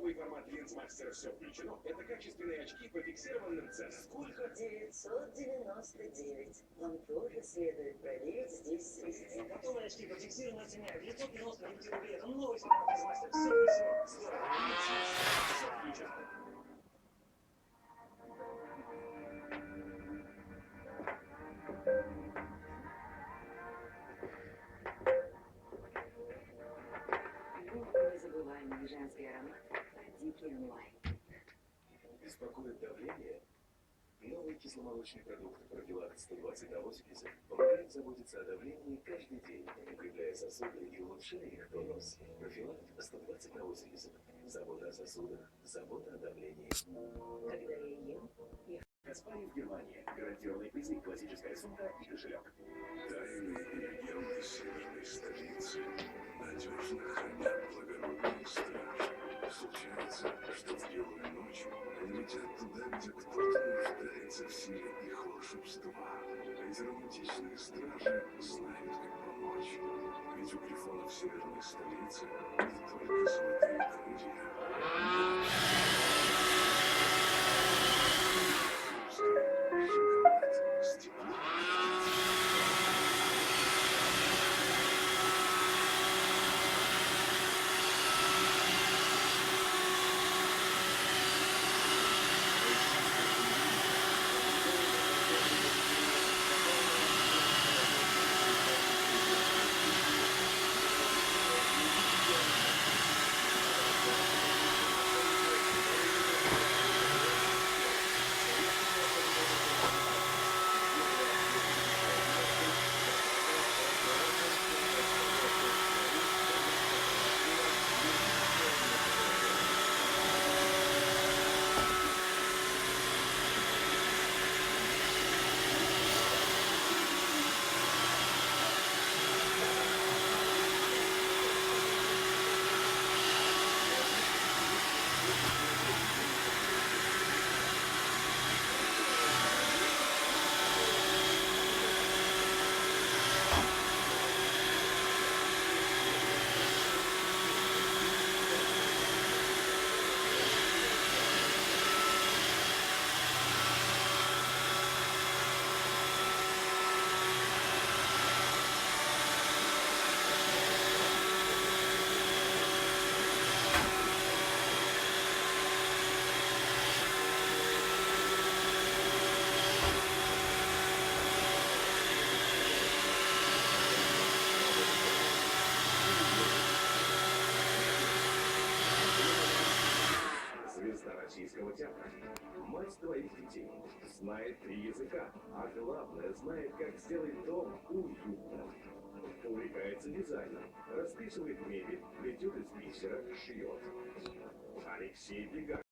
Новый формат линз мастера «Все включено» — это качественные очки по фиксированным ценам. Сколько? 999. Вам тоже следует проверить здесь связи. Готовые очки по фиксированной цене 999 рублей. Это новый формат линз мастера «Все включено». Все включено. Незабываемый женский аромат от Дикий Лай. Беспокоит давление? Новый кисломолочный продукт профилакт 120 на 80 помогает заботиться о давлении каждый день, укрепляя сосуды и улучшая их тонус. Профилакт 120 на 80. Забота о сосудах, забота о давлении. Когда я ем, Каспари в Германии. Гарантированный призыв, классическая сумка и кошелек. Тайные легенды северной столицы надежно хранят благородные стражи. Случается, что в белую ночь они летят туда, где кто-то нуждается в силе их волшебства. Эти романтичные стражи знают, как помочь. Ведь у грифонов северной столицы не только золотые крылья. Шоколад, стекло. Российского театра. Мать твоих детей знает 3 языка, а главное, знает, как сделать дом уютным. Увлекается дизайном, расписывает мебель, плетет из бисера, шьет. Алексей Бега.